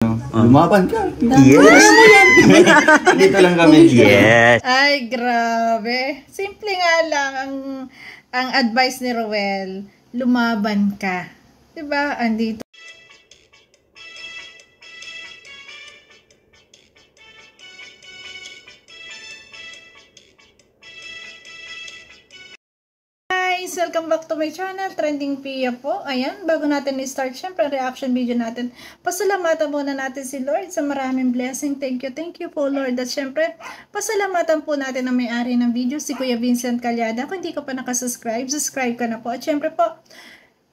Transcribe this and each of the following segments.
ano, lumaban ka. Yes. Mo yan. Dito lang kami. Yes. Ay, grabe. Simple nga lang ang advice ni Roel, lumaban ka. Diba? Andito. Guys, welcome back to my channel, Trending Pia po. Ayan, bago natin i-start, syempre, reaction video natin. Pasalamatan muna natin si Lord sa maraming blessing. Thank you po, Lord. At syempre, pasalamatan po natin ang may-ari ng video, si Kuya Vincent Calyada. Kung hindi ka pa nakasubscribe, subscribe ka na po. At syempre po,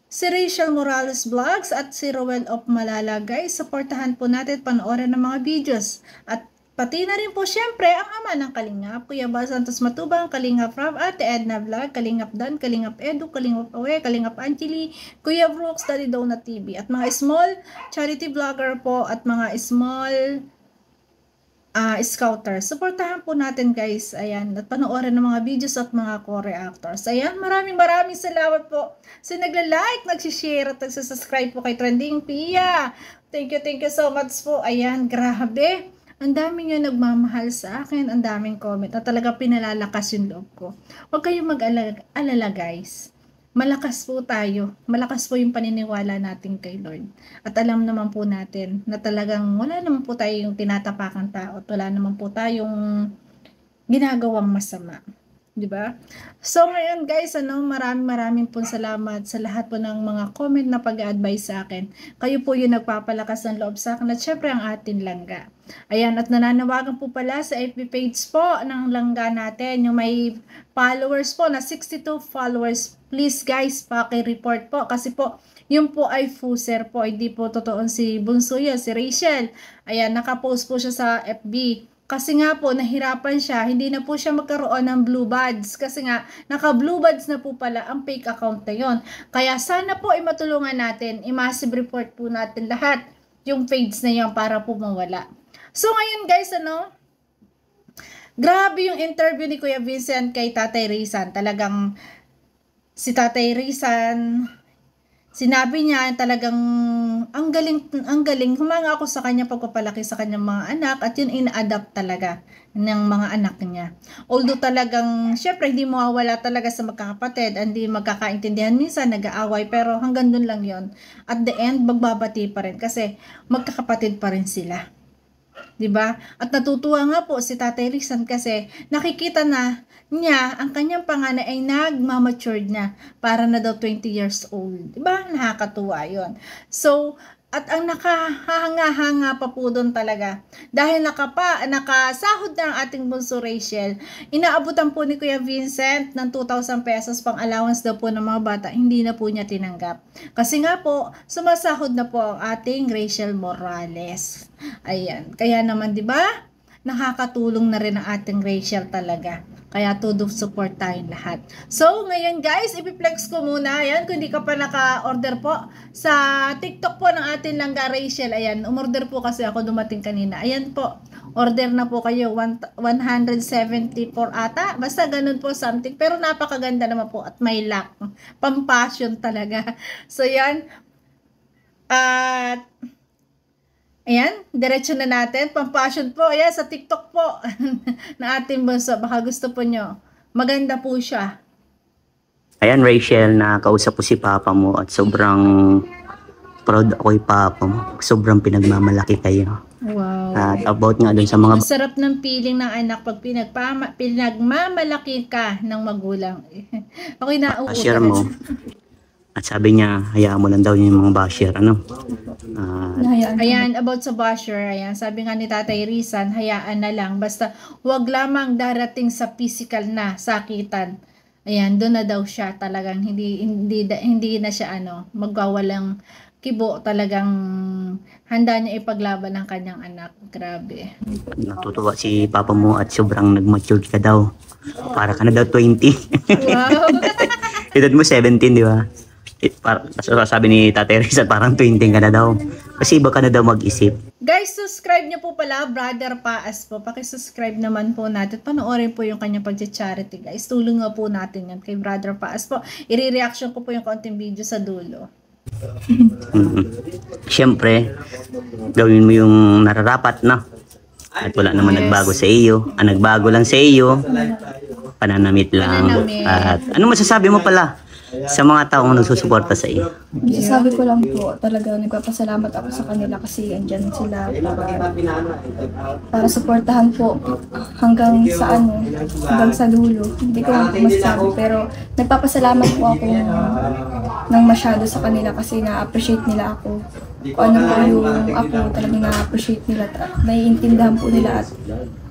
si Rachel Morales Vlogs at si Roel of Malala. Guys, supportahan po natin, panoorin ng mga videos. At pati na rin po syempre ang ama ng Kalingap, Kuya Bal Santos Matubang, Kalingap Rob, Ate Edna Vlog, Kalingap Dan, Kalingap Edu, Kalingap Awe, Kalingap Angeli, Kuya Brooks, Daddy Donut TV, at mga small charity vlogger po at mga small scouters. Supportahan po natin guys, ayan, at panoorin ng mga videos at mga co-reactors. Ayan, maraming salamat po sa nagla-like, nagsishare at nagsasubscribe po kay Trending Pia. Thank you so much po. Ayan, grabe. Ang daming yung nagmamahal sa akin, ang daming comment na talaga pinalalakas yung loob ko. Huwag kayong mag-alala guys. Malakas po tayo. Malakas po yung paniniwala natin kay Lord. At alam naman po natin na talagang wala naman po tayong tinatapakan tao at wala naman po tayong ginagawang masama. Diba? So ngayon guys, maraming pong salamat sa lahat po ng mga comment na pag-advise sa akin. Kayo po yung nagpapalakas ng loob sa akin at syempre ang ating langga. Ayan, at nananawagan po pala sa FB page po ng langga natin, yung may followers po na 62 followers. Please guys, paki-report po kasi po yun po ay fuser po, hindi po totoo si Bunso yan, si Rachel. Ayan, nakapost po siya sa FB. Kasi nga po, nahirapan siya, hindi na po siya magkaroon ng blue buds. Kasi nga, naka-blue buds na po pala ang fake account na yun. Kaya sana po matulungan natin, i-massive report po natin lahat yung page na yun para po mawala. So ngayon guys, grabe yung interview ni Kuya Vincent kay Tatay Rizan. Talagang si Tatay Rizan, sinabi niya talagang ang galing, humanga ako sa kanya pagpapalaki sa kanyang mga anak at yun ina-adapt talaga ng mga anak niya. Although talagang, syempre hindi mawawala talaga sa magkakapatid, hindi magkakaintindihan minsan, nag-aaway, pero hanggang dun lang yon. At the end, magbabati pa rin kasi magkakapatid pa rin sila. Diba? At natutuwa nga po si Tatay Rizan kasi nakikita na niya ang kanyang panganay ay nagmamatured na para na daw 20 years old. Diba? Nakakatuwa yon. So, at ang nakahanga-hanga pa po doon talaga. Dahil nakasahod na ang ating bunso Rachel, inaabutan po ni Kuya Vincent ng 2,000 pesos pang allowance daw po ng mga bata, hindi na po niya tinanggap. Kasi nga po, sumasahod na po ang ating Rachel Morales. Ayan. Kaya naman, di ba? Nakakatulong na rin ang ating Rachel talaga. Kaya todo support tayong lahat. So, ngayon guys, ipiplex ko muna. Ayan, kung hindi ka pa naka-order po sa TikTok po ng ating langga Rachel. Ayan, umorder po kasi ako dumating kanina. Ayan po, order na po kayo. 174 ata. Basta ganun po something. Pero napakaganda naman po at may lock. Pampassion talaga. So, yan. At ayan, diretso na natin. Pampassion po. Ayan, sa TikTok po na ating bunso. Baka gusto po nyo. Maganda po siya. Ayan Rachel, nakausap po si Papa mo at sobrang proud ako kay Papa mo. Sobrang pinagmamalaki kayo. Wow. At about nga dun sa mga... Masarap ng feeling ng anak pag pinagmamalaki ka ng magulang. Ako'y nauulan. Share mo. At sabi niya, hayaan mo lang daw yung mga basher, ano? Ayan, about sa basher, ayan, sabi nga ni Tatay Rizan, hayaan na lang, basta wag lamang darating sa physical na sakitan. Ayan, doon na daw siya talagang, hindi na siya, magwawalang kibo, talagang handa niya ipaglaban ng kanyang anak. Grabe. Natutuwa si Papa mo at sobrang nag-matured ka daw. Para ka na daw 20. Wow. Edad mo 17, di ba? Sabi ni Tatay Rizan, parang 20 ka na daw. Kasi iba ka na daw mag-isip. Guys, subscribe nyo po pala, Brother Paas po. Pakisubscribe naman po natin. Panoorin po yung kanyang pag-charity, guys. Tulong nga po natin yan kay Brother Paas po. I-reaction ko po yung konting video sa dulo. Siyempre, gawin mo yung nararapat, no? At wala naman nagbago sa iyo. Ang nagbago lang sa iyo, pananamit lang. Pananamit. At ano masasabi mo pala sa mga taong nagsusuporta sa iyo? Sabi ko lang po, talaga nagpapasalamat ako sa kanila kasi andyan sila para suportahan po hanggang sa hanggang sa dulo. Hindi ko lang po masasabi, pero nagpapasalamat po ako ng masyado sa kanila kasi na-appreciate nila ako. Kung ano po yung ako, talagang na-appreciate nila, naiintindihan po nila at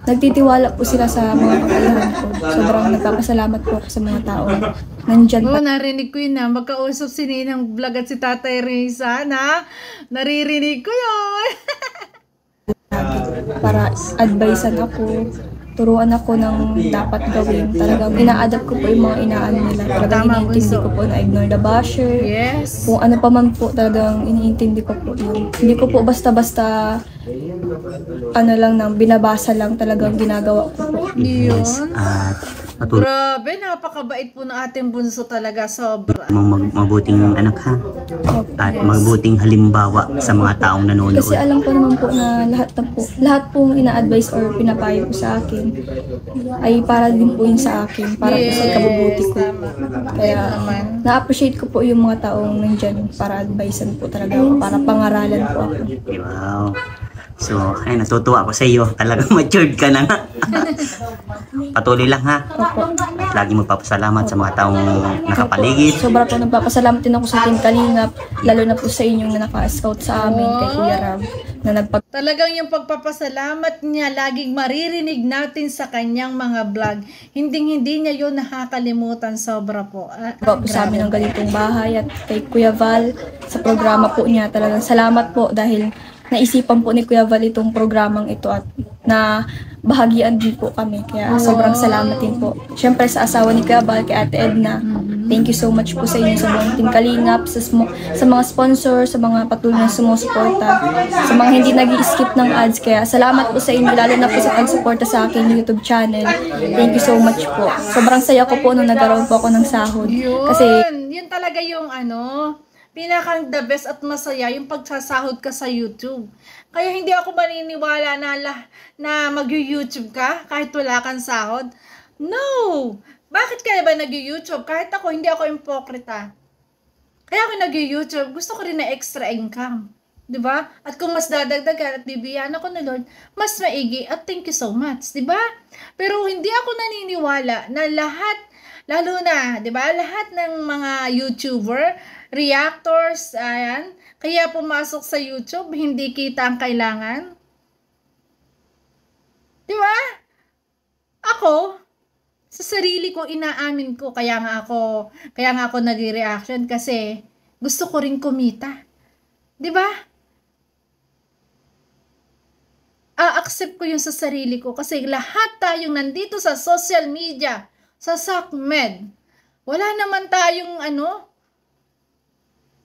nagtitiwala po sila sa mga kakayahan ko. Sobrang nagpapasalamat po ako sa mga tao nandyan Oo, narinig ko yun na. Magkausap si Ninang Vlog at si Tatay Rizan, ha? Naririnig ko yun. para advisean ako, turuan ako ng dapat gawin. Talagang ina-adapt ko po yung mga inaano nila. Talagang Tama, iniintindi bunso. ko po na ignore the basher. Yes. Kung ano pa man po, talagang iniintindi ko po yun. Hindi ko po basta-basta binabasa lang, talagang ginagawa ko po. Yun. At patuloy Grabe, napakabait po ng ating bunso talaga. Sobra. mong mabuting anak, ha? At mabuting halimbawa sa mga taong nanonood. Kasi alam ko naman po na lahat pong ina-advise or pinapayo ko sa akin ay para din po yun sa akin, para po sa ikabubuti ko. Tama. Kaya Naman. na-appreciate ko po yung mga taong nandyan para advisean po talaga ako, para pangaralan po ako. Wow. So, ay, natutuwa ako sa iyo. Talagang matured ka na nga. Patuloy lang, ha? Opo. At lagi magpapasalamat sa mga taong nakapaligid. Sobra po nagpapasalamat din ako sa Team Kalingap, lalo na po sa inyong na naka-scout sa amin kay Kuya Ram, na Talagang yung pagpapasalamat niya, laging maririnig natin sa kanyang mga vlog. Hindi niya yun nakakalimutan. Sobra po. nagpagawa po sa amin ng ganitong bahay at kay Kuya Val sa programa po niya. Talagang salamat po dahil naisipan po ni Kuya Val itong programang ito at na bahagian din po kami. Kaya sobrang salamat din po. Siyempre sa asawa ni Kuya Val, kay Ate Edna, thank you so much po sa inyo, sa buong Team Kalingap, sa mga sponsor, sa mga patuloy na sumusuporta, sa mga hindi nag-i-skip ng ads. Kaya salamat po sa inyo, lalo na po sa pagsuporta sa aking YouTube channel. Thank you so much po. Sobrang saya ko po nung nagkaroon po ako ng sahod. Yun. Kasi Yun talaga yung pinaka the best at masaya yung pagsasahod ka sa YouTube. Kaya hindi ako maniniwala na mag-YouTube ka kahit wala kang sahod. No! Bakit kaya ba nag-YouTube? Kahit ako, hindi ako impokrita. Kaya ako nag-YouTube, gusto ko rin na extra income. 'Di ba? At kung mas dadagdagan at bibigyan ako ni Lord, mas maigi at thank you so much. 'Di ba? Pero hindi ako naniniwala na lahat, lalo na, 'di ba? Lahat ng mga YouTuber, reactors, ayan, kaya pumasok sa YouTube, hindi kita ang kailangan. 'Di ba? Ako, sa sarili ko inaamin ko, kaya nga ako nagre-reaction kasi gusto ko rin kumita. 'Di ba? A-accept ko yung sa sarili ko kasi lahat tayong nandito sa social media, sa SACMED, wala naman tayong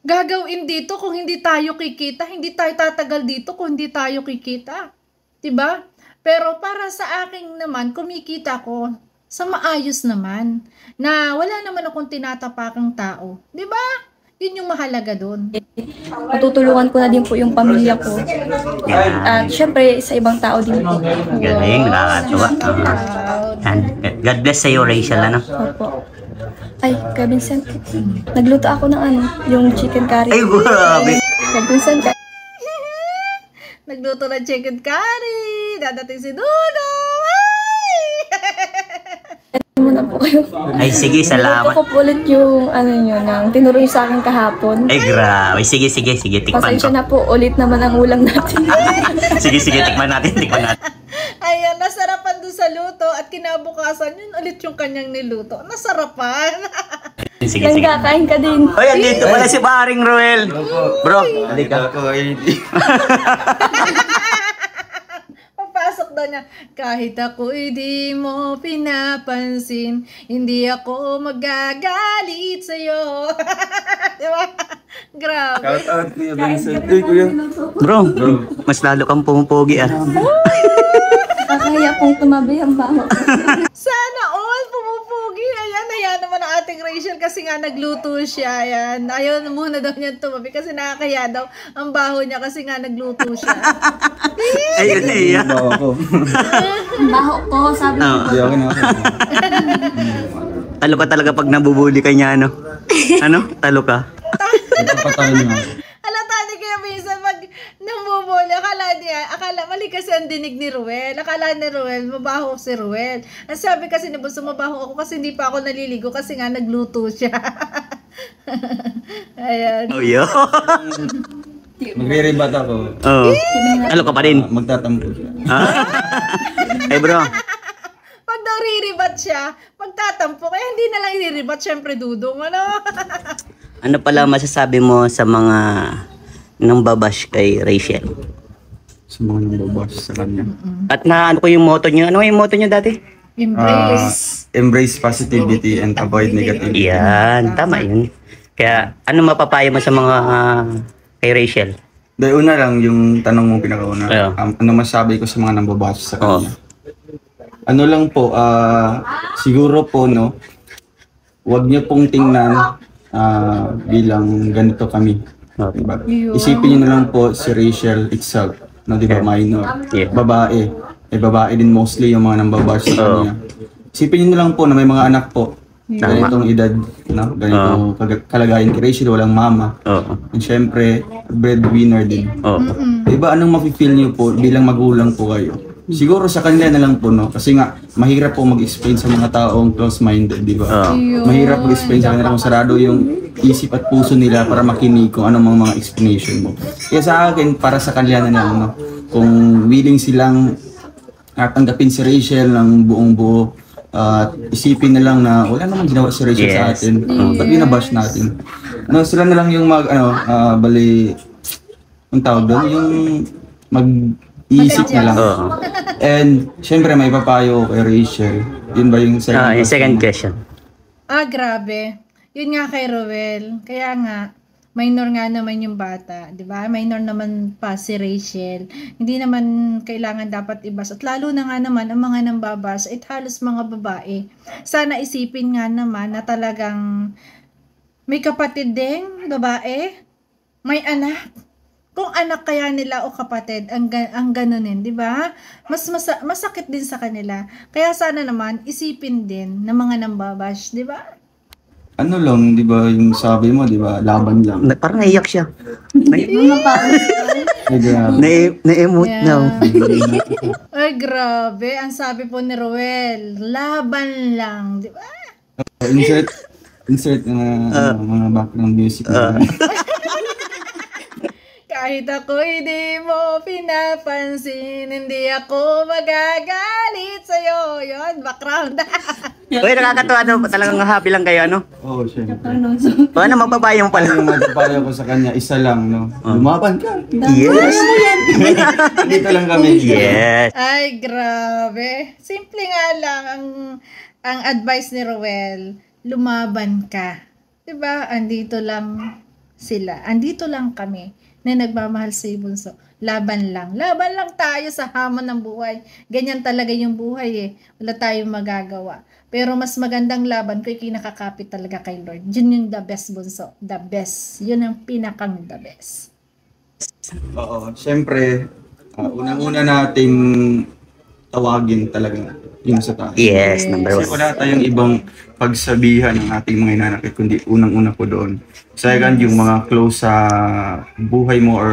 gagawin dito kung hindi tayo kikita, hindi tayo tatagal dito kung hindi tayo kikita. 'Di ba? Pero para sa akin naman, kumikita ko sa maayos naman, na wala naman akong tinatapakang tao. 'Di ba? Yun yung mahalaga doon. matutulungan ko na din po yung pamilya ko. At syempre, sa ibang tao din po. Galing, nakakatuwa. And God bless sa iyo, Rachel, Opo. Ay, Kuya Vincent, nagluto ako ng yung chicken curry. Ay, grabe. Kuya Vincent, Nagluto ng chicken curry. Dadating si Dudo. Ay! muna po kayo. Ay, sige, Luto salamat. ko po ulit yung nang tinuro yung sa akin kahapon. Ay, grabe. Sige, tikman Pasensya ko. na po, ulit naman ang ulam natin. Sige, tikman natin. Ayan, nasarapan doon sa luto at kinabukasan yun ulit yung kanyang niluto. Nasarapan. Sige. Nangkakain ka din. Hoy, andito pala si Paring Roel. Bro, Halika ako. Papasok daw niya, kahit ako'y di mo pinapansin, hindi ako magagalit sa'yo. Diba? Grabe. Shout out Kuya Vincent. Uy, Kuya. bro, mas lalo kang pumupogi, Kakaya pong tumabi ang baho. Sana all pumupugi. Ayan, nakakahiya naman ang ating Rachel kasi nga nagluto siya. Ayan. Ayaw na muna daw niya tumabi kasi nakakahiya daw ang baho niya kasi nga nagluto siya. Ayun na iya. Bawa ko. Baho ko, sabi Oo. Hindi ako na ako. Talo ka talaga pag nabubuli ka niya, ano? Ano? Talo ka. Nagpapatayin niya. Halata ni kaya minsan pag namumuli, akala mali kasi ang dinig ni Ruel. Akala ni Ruel, mabaho si Ruel. Ang sabi kasi ni Bunso, mabaho ako kasi hindi pa ako naliligo kasi nga nagluto siya. Ayan. Oh, yo. Magre-rebat ako. Oo. Talo ka pa rin. Magtatampo siya. Eh bro, Pag daw riribat siya, magtatampo, kaya hindi na lang riribat, syempre dudong, ano? ano pala masasabi mo sa mga nang-babash kay Rachel? Sa mga nambabas sa kanya. At na ano ko yung motto niyo? Ano yung motto niyo dati? Embrace. Embrace positivity and avoid negativity. Yan, tama yun. Kaya ano mapapayo mo sa mga kay Rachel? Dahil una lang yung tanong mo pinakauna. Yeah. Ano masabi ko sa mga nambabas sa Oo. kanya? Ano lang po, siguro po, no, wag niyo pong tingnan bilang ganito kami. Diba? Isipin niyo na lang po si Rachel itself, no, di ba, minor, Yeah. babae. Babae din mostly yung mga nambabash sa kanya. Isipin niyo na lang po na may mga anak po, ganitong edad, no, ganitong kalagayan kay Rachel, walang mama. Oo. And syempre, breadwinner din. Oo. Diba, anong mafe-feel niyo po bilang magulang po kayo? Siguro sa kanila na lang po, no? Kasi nga, mahirap po mag-explain sa mga taong close-minded, di ba? Mahirap mag-explain sa kanila kung sarado yung isip at puso nila para makinig kung anong mga explanation mo. Kaya sa akin, para sa kanila na lang, no? Kung willing silang tanggapin si Rachel ng buong buo, at isipin na lang na wala naman ginawa si Rachel sa Yes. atin. Ba't binabash natin? No, sila na lang yung bali, ang tawag doon, yung mag-iisip na lang. Oo. And, syempre, may papayo kay Rachel. Yun ba yung second Yung second question. Grabe. Yun nga kay Roel. Kaya nga, minor nga naman yung bata, 'di ba? Minor naman pa si Rachel. Hindi naman kailangan dapat ibas. At lalo na nga naman ang mga nambabas, halos mga babae. Sana isipin nga naman na talagang may kapatid ding babae, may anak. Kung anak kaya nila o kapatid, ang ganunin, 'di ba? Masakit din sa kanila. Kaya sana naman isipin din ng mga nambabash, 'di ba? Ano lang, di ba, yung sabi mo, di ba, laban lang. Parang naiyak siya. Ay, grabe. Na-emote Yeah. now. Ay, grabe. Ang sabi po ni Roel, laban lang, di ba? Insert mga background music. Kahit ako hindi mo pinapansin, hindi ako magagalit sa'yo. Yun, background. Uy, nakakatuwa, ano, talagang happy lang kayo, ano? Oo, syempre. Paano magbabayong pala? Yung magpapayo ko sa kanya, isa lang, no? Lumaban ka. Yes! Dito lang kami. Yes! Ay, grabe. Simple nga lang ang advice ni Roel, lumaban ka. Diba? Andito lang sila. Andito lang kami na nagmamahal sa Bunso. Laban lang. Laban lang tayo sa hamon ng buhay. Ganyan talaga yung buhay eh. Wala tayong magagawa. Pero mas magandang laban ko yung kinakakapit talaga kay Lord. Yun yung the best, Bunso. The best. Yun ang pinakang the best. Oo, syempre, unang-una nating tawagin talaga yung sa taas. Yes, number Kasi one. wala tayong ibang pagsabihan ng ating mga inanakit, kundi unang-una po doon. Second, yung mga close sa buhay mo or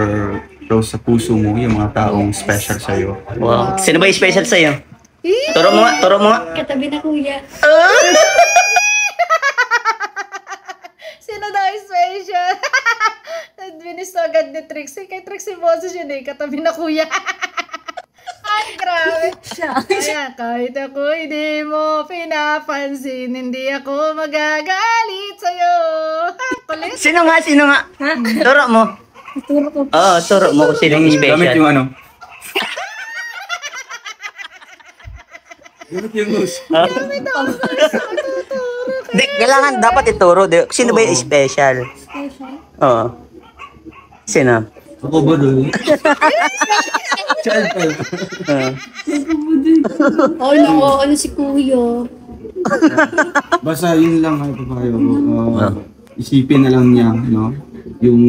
close sa puso mo, yung mga taong special sa'yo. Wow. Sino ba yung special sa'yo? Turo mo nga, turo mo nga. Katabi na kuya. Sino daw yung special? Binis to agad ni Trixie. Kay Trixie boses yun eh. Katabi na kuya. Ay, grabe. Ayan, kahit ako hindi mo pinapansin, hindi ako magagalit sa'yo. Kulit. Sino nga, sino nga? Turo mo. Turo ko. Oo, turo mo kung sino yung Gamit special. yung ano. Gamit yung gusto. Di, kailangan dapat ituro. Sino ba yung special? Special. Oo. Sino? Ako ba doon? Child pa. Oo. Oh, no, ano si kuya? Basta yun lang ay papayo ko. Isipin na lang niya, no? Yung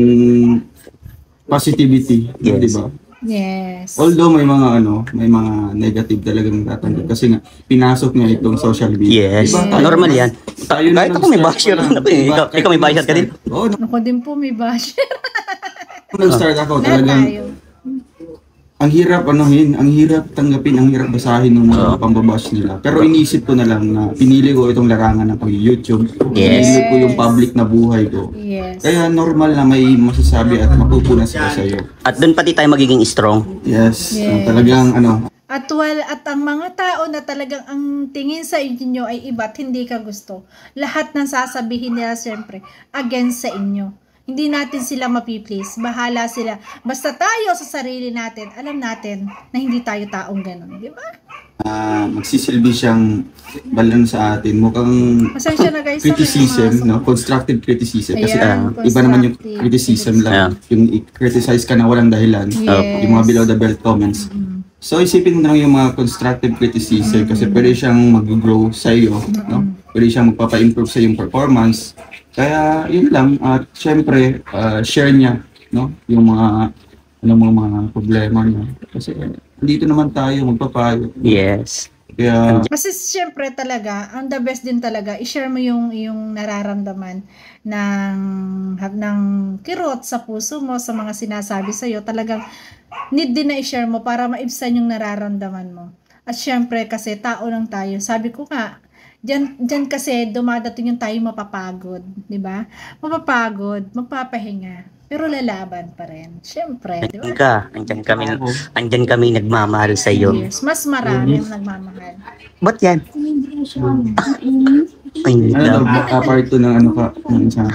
positivity, Yes. di ba? Yes. Although may mga may mga negative talagang tatanggap kasi nga pinasok niya itong social media. Yes. Diba? Normal yan. Tayo na Kahit ako may nag-start basher. pa lang. Diba? Ikaw may basher ka din? Oo, Ako din po may bash. nag-start ako Lahat talagang tayo. ang hirap ang hirap tanggapin, ang hirap basahin ng mga pambabash nila. Pero iniisip ko na lang na pinili ko itong larangan ng pag-YouTube. Yes. Pinili ko yung public na buhay ko. Yes. Kaya normal na may masasabi at mapupuna sila sa iyo. At doon pati tayo magiging strong. Yes. Yes. Talagang At ang mga tao na talagang ang tingin sa inyo ay iba at hindi ka gusto. Lahat ng sasabihin nila siyempre against sa inyo. Hindi natin sila mapiplease. Bahala sila. Basta tayo sa sarili natin, alam natin na hindi tayo taong ganun. Di ba? magsisilbi siyang balan sa atin. Mukhang Pasensya na guys. criticism, no? Constructive criticism. Kasi Ayan, iba naman yung constructive criticism lang. Yeah. Yung i-criticize ka na walang dahilan. Yes. Yung mga below the belt comments. So isipin mo lang yung mga constructive criticism kasi pwede siyang mag-grow sa iyo, no? Pwede siyang magpapa-improve sa iyong performance. Kaya yun lang, at syempre share niya, no? Yung mga mga problema niya. Kasi dito naman tayo magpapayo. Yes. Kaya Kasi siyempre talaga, ang the best din talaga, i-share mo yung nararamdaman ng kirot sa puso mo, sa mga sinasabi sa'yo. Talagang need din na i-share mo para maibsan yung nararamdaman mo. At siyempre kasi tao lang tayo. Sabi ko nga, Diyan kasi dumadating yung tayo mapapagod, di ba? Mapapagod, magpapahinga, pero lalaban pa rin. Siyempre, di ba? Andyan kami nagmamahal sa iyo. Yes, mas marami ang nagmamahal. Ba't yan? Ay, hindi daw. part 2 ng ng isang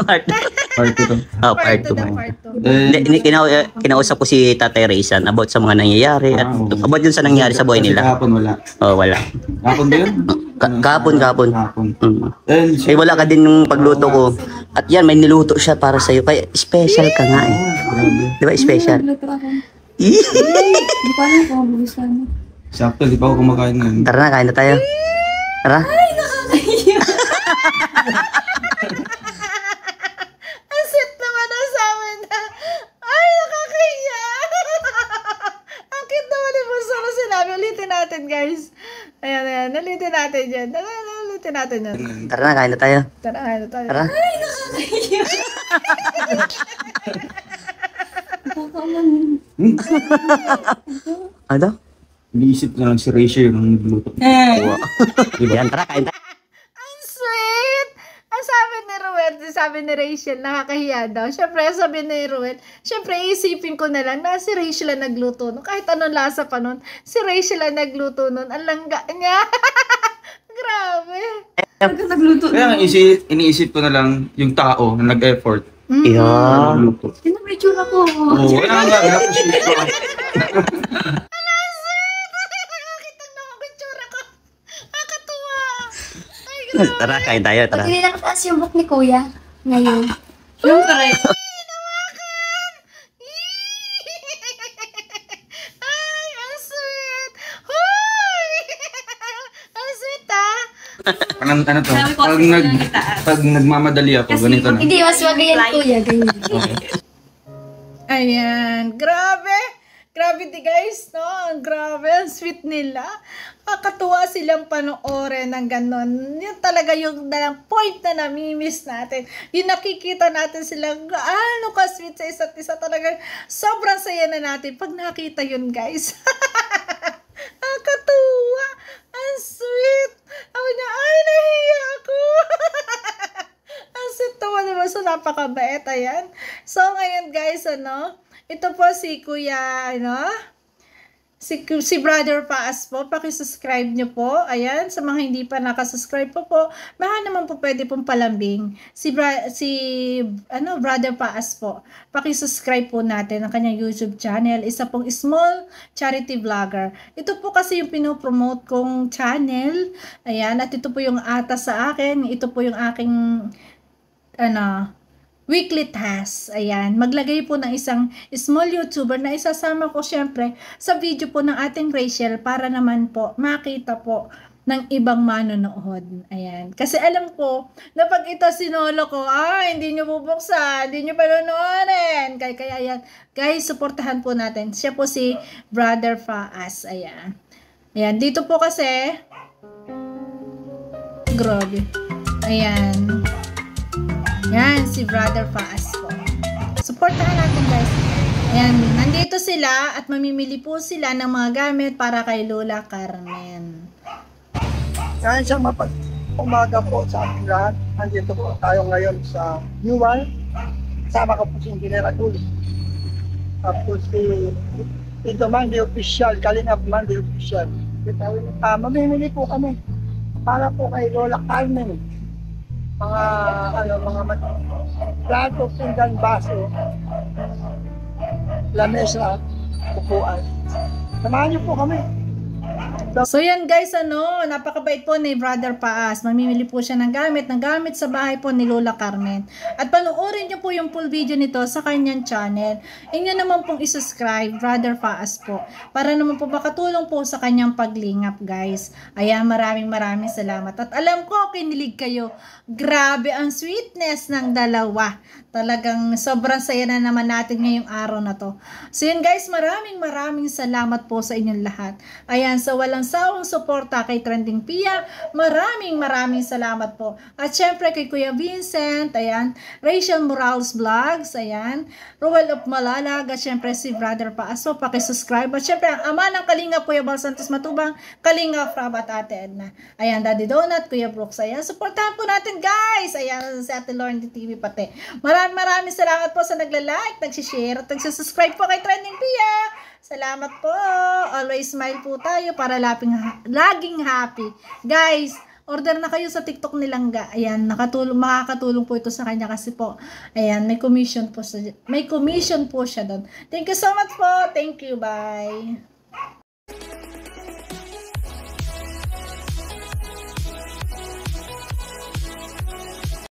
part 2 to. Oh, part 2. Part 2. Hindi, kinausap ko si Tatay Raysan about sa mga nangyayari at about yun sa nangyari sa buhay Kasi nila. kahapon wala. Oh, wala. Kahapon ba yun? Kahapon. Kahapon. Mm. And Eh, wala ka din nung pagluto ko. At yan, may niluto siya para sa'yo. Kaya special ka nga eh. grabe. Di ba, special? Nagluto ako. Ih! Hindi ko alam kung mabugusan. Sakto, di pa ako kumakain ngayon. Tara na, kain na tayo. Tara. Ang sweet naman ang sa amin na, ay, nakakahiya. Ang cute naman ni Bunso na sinabi. Ulitin natin, guys. Ayan. Ulitin natin yan. Ulitin natin yan. Tara na, kain na tayo. Tara, ano tayo? Tara. Ano? Iniisip na lang si Rachel yung nagluto. Yan, tara, kain tayo. Ang sweet! Ang sabi ni Rachel, nakakahiya daw. Siyempre, sabi ni Ruel, siyempre, isipin ko na lang na si Rachel ang nagluto nun. Kahit anong lasa pa nun, si Rachel ang nagluto nun. Ang langga niya. Grabe. Nagluto. Kaya nga, iniisip ko na lang yung tao na nag-effort. Yan. Nagluto. Sino may tsura ko? Oo, kaya nga, na-appreciate ko. Kitang naman ko yung tsura ko. Nakakatuwa. Ay, grabe. Tara, kain tayo, tara. Pag hindi nakataas yung book ni Kuya ngayon. Ay, ang sweet. Hoy! Ang sweet, ah. Pag nagmamadali ako, ganito na. Hindi, mas magayan Kuya, ganyan. Ayan, grabe. Grabe di guys, no? Ang grabe, ang sweet nila. Kakatuwa silang panoorin ng ganon. Yun talaga yung dalang point na namimiss natin. Yung nakikita natin silang gaano ka-sweet sa isa't isa. Talagang sobrang saya na natin pag nakita yun, guys. Ang katuwa. Ang sweet. Sabi niya, ay, nahiya ako. Ang sweet naman naman. So, napakabait. Ayan. So, ngayon, guys, ito po si Kuya, si Brother Paas po, paki-subscribe nyo po. Ayan, sa mga hindi pa nakasubscribe po, baka naman po pwede pong palambing. Brother Paas po, paki-subscribe po natin ang kanyang YouTube channel. Isa pong small charity vlogger. Ito po kasi yung pinopromote kong channel. Ayan, at ito po yung atas sa akin. Ito po yung aking, weekly task. Ayan, maglagay po ng isang small YouTuber na isasama ko syempre sa video po ng ating Rachel para naman po makita po ng ibang manonood. Ayan. Kasi alam ko, na pag ito sinolo ko, hindi nyo bubuksan, hindi nyo panonoorin. Kaya ayan, guys, supportahan po natin. Siya po si Brother Faas. Ayan. Ayan, dito po kasi, grabe. Ayan. Ayan, si Brother Faas po. Supportahan natin, guys. Ayan, nandito sila at mamimili po sila ng mga gamit para kay Lola Carmen. Kaya siyang umaga po sa ating lahat. Nandito po tayo ngayon sa Newell. Kasama ko po si Engineer Agul. Tapos si Ito Monday Official, Kalingap Monday Official. Mamimili po kami para po kay Lola Carmen. Mga plato, pinggan, baso, lamesa, upuan. Samahan niyo po kami. So yan guys, napakabait po ni Brother Paas. Mamimili po siya ng gamit sa bahay po ni Lola Carmen. At panoorin niyo po yung full video nito sa kanyang channel. Inyo naman pong isubscribe, Brother Paas po. Para naman po makatulong po sa kanyang paglingap guys. Ayan, maraming salamat. At alam ko, kinilig kayo. Grabe ang sweetness ng dalawa. Talagang sobrang saya na naman natin ngayong araw na to. So yun guys, maraming salamat po sa inyong lahat. Ayan, sa walang sawang suporta kay Trending Pia, maraming salamat po. At syempre kay Kuya Vincent, ayan, Rachel Morales Vlogs, ayan, Ruel of Malalag, at syempre si Brother Paaso, pakisubscribe. At syempre ang ama ng Kalingap, Kuya Bal Santos Matubang, Kalingap Rab at Ate Edna. Ayan, Daddy Donut, Kuya Brooks, ayan, supportahan po natin guys. Ayan, si Ate Lauren TV pati. Maraming salamat po sa nagla-like, nagsishare, at nagsisubscribe po kay Trending Pia. Salamat po. Always smile po tayo para laging happy. Guys, order na kayo sa TikTok ni Langga. Ayan, makakatulong po ito sa kanya kasi po, ayan, may commission po siya doon. Thank you so much po. Thank you. Bye.